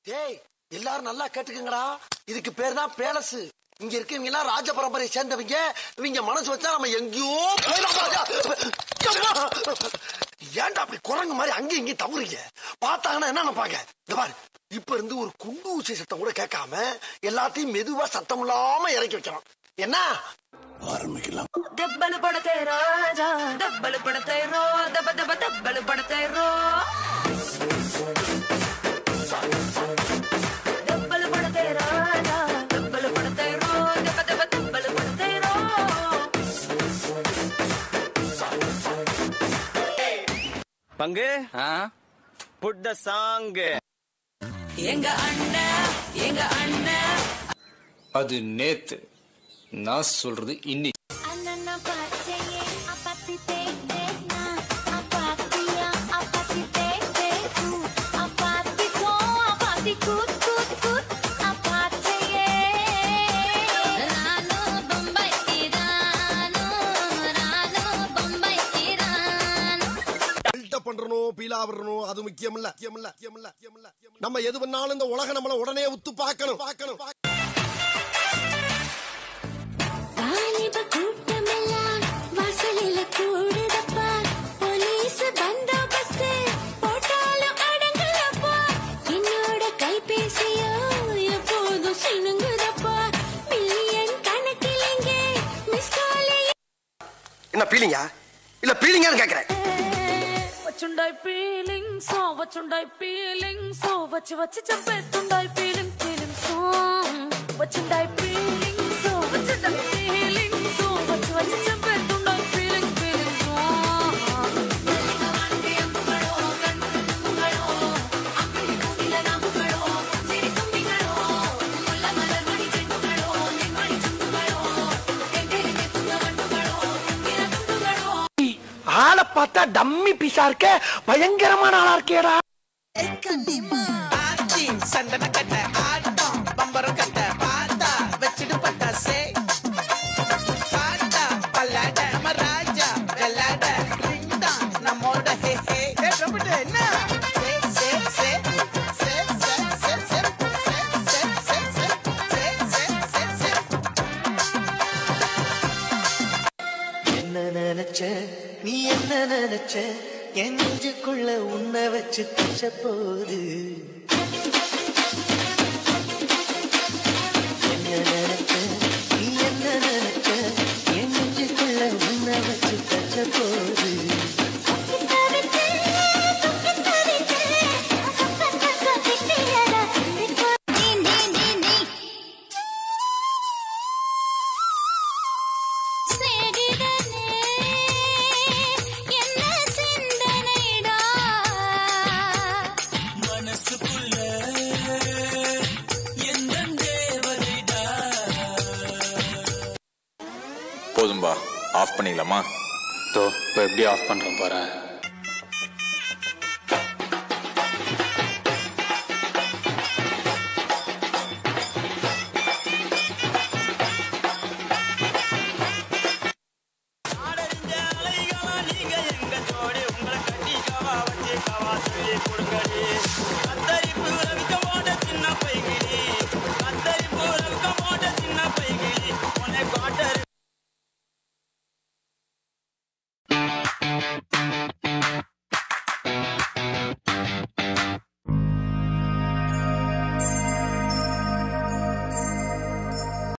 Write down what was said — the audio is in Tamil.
டேய் எல்லாரும் நல்லா கேட்டுக்கங்கடா. இதுக்கு பேர் தான் பேலஸ். இங்க இருக்கவங்க எல்லாம் ராஜ பரம்பரையை சேர்ந்தவங்க. இவங்க மனசு வச்சா நம்ம எங்கேயோ ஏன்டா அப்படி குரங்கு மாதிரி அங்கேயும் இங்கேயும் தவறீங்க? பார்த்தாங்கன்னா என்ன நினைப்பாங்க? இந்த பாரு, இப்ப இருந்து ஒரு குண்டு ஊசி சத்தம் கூட கேட்காம எல்லாத்தையும் மெதுவா சத்தம் இல்லாம இறக்கி வைக்கணும். என்ன ஆரம்பிக்கலாம்? దెబ్బలు పడతాయి రాజా, దెబ్బలు పడతాయి రో, దెబ్బ దెబ్బ దెబ్బలు పడతాయి రో, దెబ్బలు పడతాయి రాజా, దెబ్బలు పడతాయి రో, దెబ్బ దెబ్బ దెబ్బలు పడతాయి రో. பங்கு put the song. எங்க அண்ணன், எங்க அண்ணன். அது நேத்து, நான் சொல்றது இன்னைக்கு. அது முக்கியம் இல்ல. நம்ம எது பண்ணாலும் இந்த உலக நம்மள உடனே உத்து பார்க்கணும். என்ன பீலிங்கா இல்ல பீலிங்கான்னு கேக்குறேன். వచ్చుండాయి ఫీలింగ్స్, వచ్చుండాయి ఫీలింగ్స్, వచ్చి వచ్చి చంపేస్తుండాయి ఫీలింగ్స్, ఫీలింగ్స్ వచ్చుండాయి ఫీలింగ్స్, వచ్చుండాయి ఫీలింగ్స్, వచ్చి వచ్చి చంపేస్తుండాయి ఫీలింగ్స్, ఫీలింగ్స్. ஆளை பார்த்தா டம்மி பீஸா இருக்க, பயங்கரமான ஆளா இருக்கேடா. சந்தன கட்ட ஆட்டம் பம்பரம் கட்ட பாத்தா வச்சிடு பட்டாசே பாத்தா பல்லாட நம்ம ராஜா வெள்ளாட ரிங்டா நம்மோட ஹே ஹே ரபட என்ன என்ன நினைச்ச நீ, என்ன நினைச்ச என் நெஞ்சுக்குள்ள உன்னை வச்சு தச்ச போது. என்ன நினைச்ச நீ, என்ன நினைச்ச என் நெஞ்சுக்குள்ள உன்னை வச்சு தச்ச போது. போதும்பா, ஆஃப் பண்ணிக்கலாமா? இப்போ எப்படி ஆஃப் பண்றேன் பாரு.